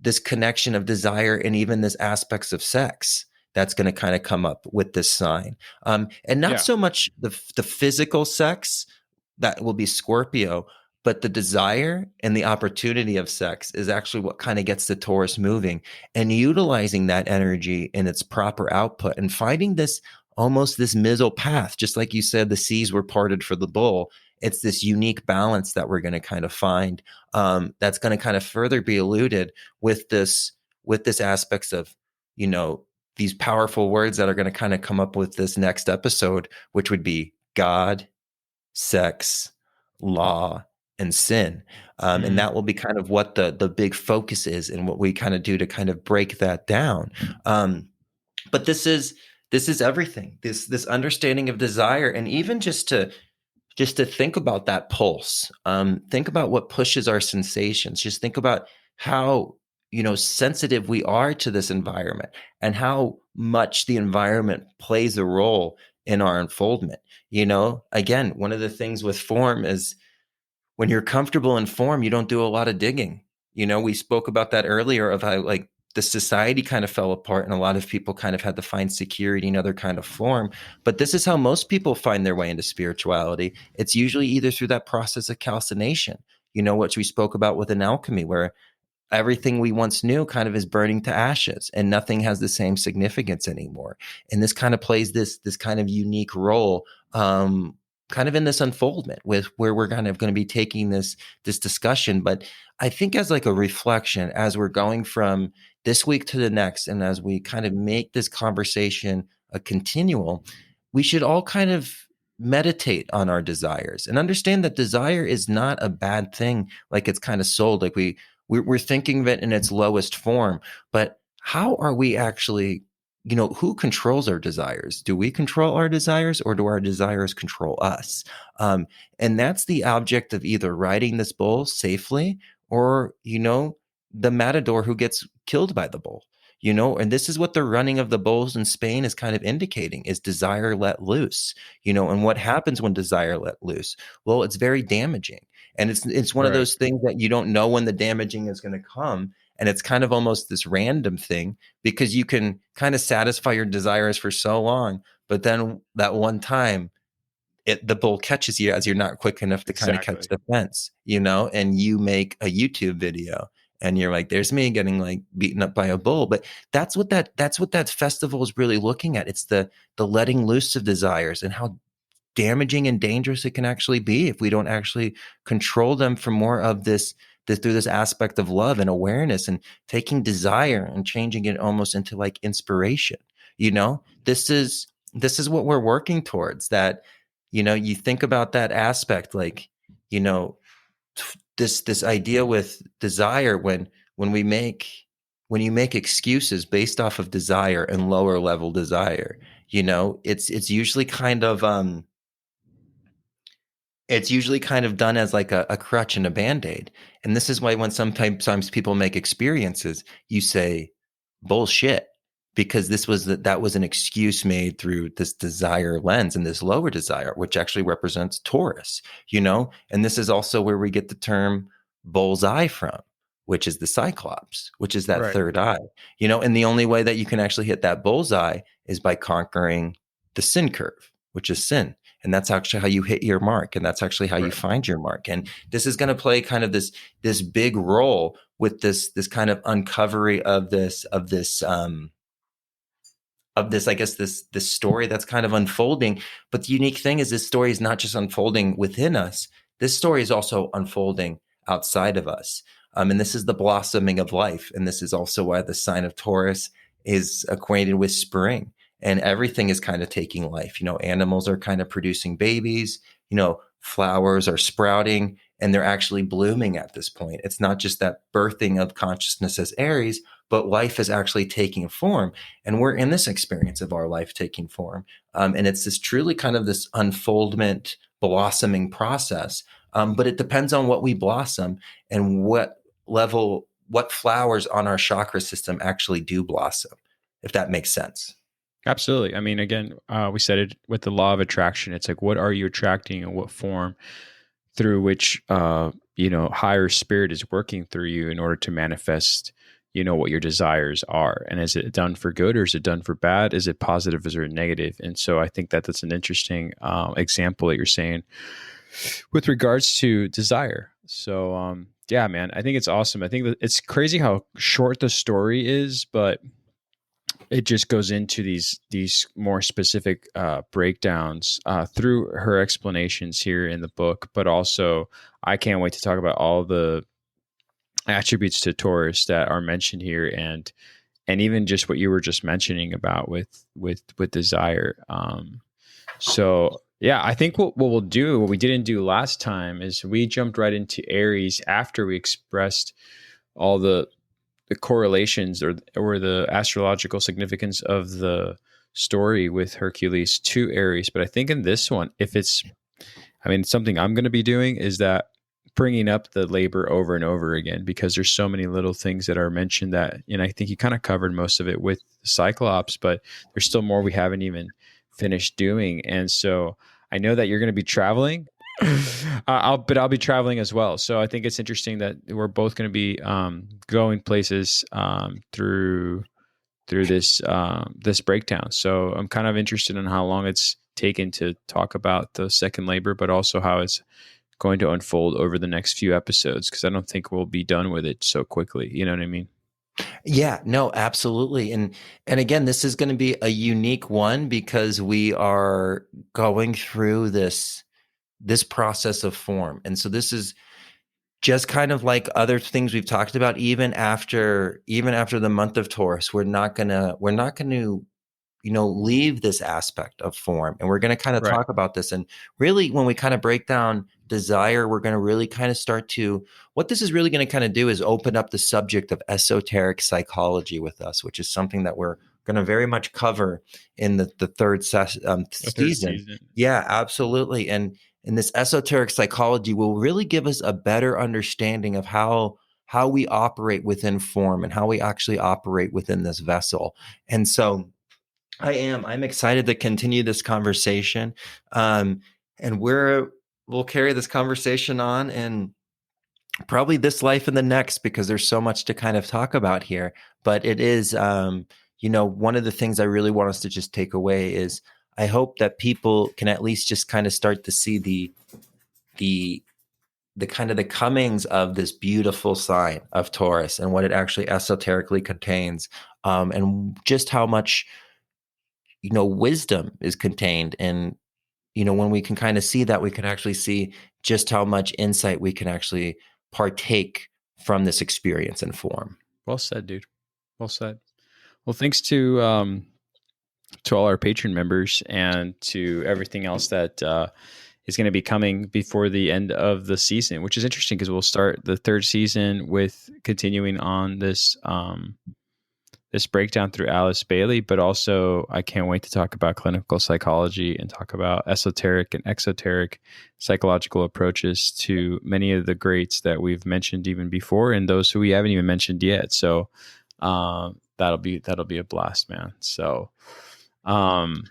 this connection of desire and even this aspects of sex that's going to kind of come up with this sign. And not so much the physical sex that will be Scorpio, but the desire and the opportunity of sex is actually what kind of gets the Taurus moving, and utilizing that energy in its proper output and finding this almost this middle path. Just like you said, the seas were parted for the bull. It's this unique balance that we're going to kind of find that's going to kind of further be eluded with this aspects of, these powerful words that are going to kind of come up with this next episode, which would be God, sex, law, and sin. And that will be kind of what the big focus is and what we kind of do to kind of break that down. But this is everything, this understanding of desire, and even just to think about that pulse. Think about what pushes our sensations. Just think about how, sensitive we are to this environment and how much the environment plays a role in our unfoldment. Again, one of the things with form is when you're comfortable in form, you don't do a lot of digging. We spoke about that earlier of how like the society kind of fell apart and a lot of people kind of had to find security in other kind of form. But this is how most people find their way into spirituality. It's usually either through that process of calcination, what we spoke about with an alchemy, where everything we once knew kind of is burning to ashes and nothing has the same significance anymore. And this kind of plays this kind of unique role, kind of in this unfoldment with where we're kind of going to be taking this discussion. But I think as like a reflection, as we're going from this week to the next, and as we kind of make this conversation a continual, we should all kind of meditate on our desires and understand that desire is not a bad thing. Like it's kind of sold, like we're thinking of it in its lowest form, but how are we actually, who controls our desires? Do we control our desires, or do our desires control us? And that's the object of either riding this bull safely or, the matador who gets killed by the bull, and this is what the running of the bulls in Spain is kind of indicating, is desire let loose, and what happens when desire let loose? Well, it's very damaging. And it's one of those things that you don't know when the damaging is going to come. And it's kind of almost this random thing, because you can kind of satisfy your desires for so long, but then that one time the bull catches you as you're not quick enough to kind of catch the fence, and you make a YouTube video and you're like, there's me getting like beaten up by a bull. But that's what that festival is really looking at. It's the letting loose of desires and how damaging and dangerous it can actually be if we don't actually control them for more of this through this aspect of love and awareness and taking desire and changing it almost into like inspiration. This is what we're working towards. That, you think about that aspect, like, this idea with desire, when you make excuses based off of desire and lower level desire, it's usually kind of done as like a crutch and a Band-Aid. And this is why when sometimes people make experiences, you say bullshit, because that was an excuse made through this desire lens and this lower desire, which actually represents Taurus, and this is also where we get the term bullseye from, which is the Cyclops, which is that Right. third eye. And the only way that you can actually hit that bullseye is by conquering the sin curve, which is sin. And that's actually how you hit your mark. And that's actually how you Right. find your mark. And this is going to play kind of this big role with this kind of uncovery of this, I guess, this story that's kind of unfolding. But the unique thing is this story is not just unfolding within us. This story is also unfolding outside of us. And this is the blossoming of life. And this is also why the sign of Taurus is acquainted with spring, and everything is kind of taking life. Animals are kind of producing babies, flowers are sprouting, and they're actually blooming at this point. It's not just that birthing of consciousness as Aries, but life is actually taking form. And we're in this experience of our life taking form. And it's this truly kind of this unfoldment, blossoming process. But it depends on what we blossom and what flowers on our chakra system actually do blossom, if that makes sense. Absolutely. I mean, again, we said it with the law of attraction. It's like, what are you attracting and what form through which, higher spirit is working through you in order to manifest, what your desires are. And is it done for good or is it done for bad? Is it positive? Is it negative? And so I think that that's an interesting example that you're saying with regards to desire. So, yeah, man, I think it's awesome. I think that it's crazy how short the story is, but it just goes into these more specific breakdowns through her explanations here in the book. But also, I can't wait to talk about all the attributes to Taurus that are mentioned here, and even just what you were just mentioning about with desire. So yeah, I think what we'll do, what we didn't do last time, is we jumped right into Aries after we expressed all the correlations or the astrological significance of the story with Hercules to Aries. But I think in this one, something I'm going to be doing is that bringing up the labor over and over again, because there's so many little things that are mentioned that, I think you kind of covered most of it with Cyclops, but there's still more we haven't even finished doing. And so I know that you're going to be traveling. I'll be traveling as well. So I think it's interesting that we're both going to be going places through this breakdown. So I'm kind of interested in how long it's taken to talk about the second labor, but also how it's going to unfold over the next few episodes, because I don't think we'll be done with it so quickly. You know what I mean? Yeah, no, absolutely. And again, this is going to be a unique one because we are going through this process of form. And so this is just kind of like other things we've talked about, even after the month of Taurus. We're not gonna leave this aspect of form, and we're going to kind of Right. talk about this. And really, when we kind of break down desire, we're going to really kind of start to, what this is really going to kind of do is open up the subject of esoteric psychology with us, which is something that we're going to very much cover in the third The third season. season. Yeah, absolutely. And this esoteric psychology will really give us a better understanding of how we operate within form and how we actually operate within this vessel. And so I'm excited to continue this conversation. And we'll carry this conversation on in probably this life and the next, because there's so much to kind of talk about here. But it is, one of the things I really want us to just take away is I hope that people can at least just kind of start to see the kind of the comings of this beautiful sign of Taurus and what it actually esoterically contains, and just how much wisdom is contained. And when we can kind of see that, we can actually see just how much insight we can actually partake from this experience and form. Well said, dude. Well said. Well, thanks to all our patron members and to everything else that is going to be coming before the end of the season, which is interesting because we'll start the third season with continuing on this breakdown through Alice Bailey, but also I can't wait to talk about clinical psychology and talk about esoteric and exoteric psychological approaches to many of the greats that we've mentioned even before and those who we haven't even mentioned yet. So that'll be a blast, man. So well,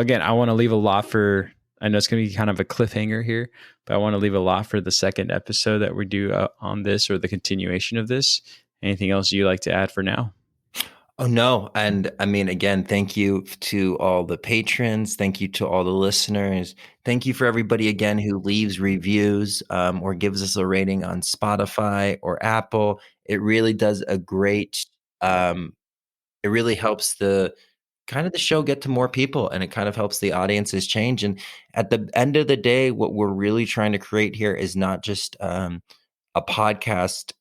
again, I want to leave a lot for I know it's going to be kind of a cliffhanger here, but I want to leave a lot for the second episode that we do on this, or the continuation of this. Anything else you like to add for now? Oh, no. And I mean, again, thank you to all the patrons. Thank you to all the listeners. Thank you for everybody again who leaves reviews or gives us a rating on Spotify or Apple. It really does a great, it really helps the kind of the show get to more people, and it kind of helps the audiences change. And at the end of the day, what we're really trying to create here is not just a podcast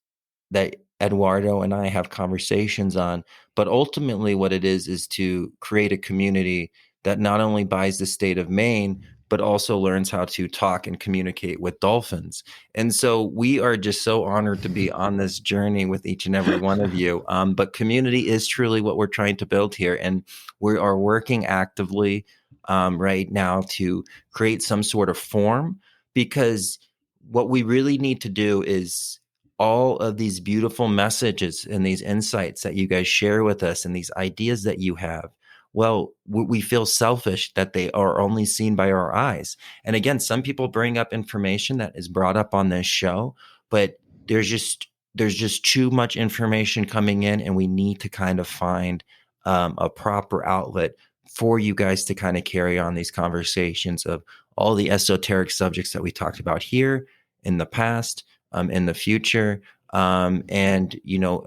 that Eduardo and I have conversations on. But ultimately, what it is to create a community that not only buys the state of Maine, but also learns how to talk and communicate with dolphins. And so we are just so honored to be on this journey with each and every one of you. But community is truly what we're trying to build here. And we are working actively right now to create some sort of form, because what we really need to do is all of these beautiful messages and these insights that you guys share with us and these ideas that you have, well, we feel selfish that they are only seen by our eyes. And again, some people bring up information that is brought up on this show, but there's just too much information coming in, and we need to kind of find a proper outlet for you guys to kind of carry on these conversations of all the esoteric subjects that we talked about here in the past, in the future, and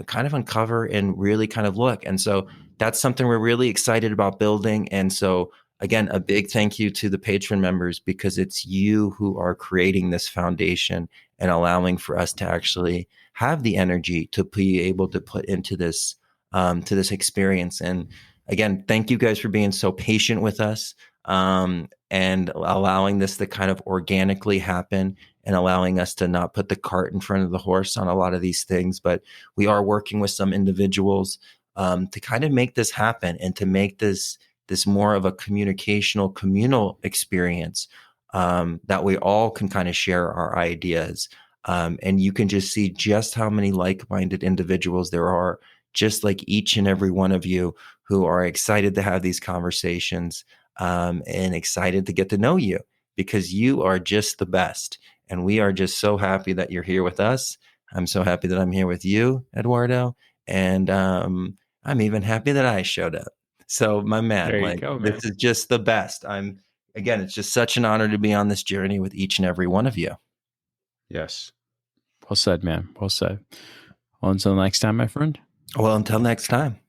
kind of uncover and really kind of look. And so that's something we're really excited about building. And so again, a big thank you to the patron members, because it's you who are creating this foundation and allowing for us to actually have the energy to be able to put into this to this experience. And again, thank you guys for being so patient with us, and allowing this to kind of organically happen, and allowing us to not put the cart in front of the horse on a lot of these things. But we are working with some individuals to kind of make this happen, and to make this more of a communal experience, that we all can kind of share our ideas. And you can just see just how many like-minded individuals there are, just like each and every one of you, who are excited to have these conversations, and excited to get to know you, because you are just the best. And we are just so happy that you're here with us. I'm so happy that I'm here with you, Eduardo. And I'm even happy that I showed up. So, my man, There you like, go, this man. is just the best. Again, it's just such an honor to be on this journey with each and every one of you. Yes. Well said, man. Well said. Well, until next time, my friend. Well, until next time.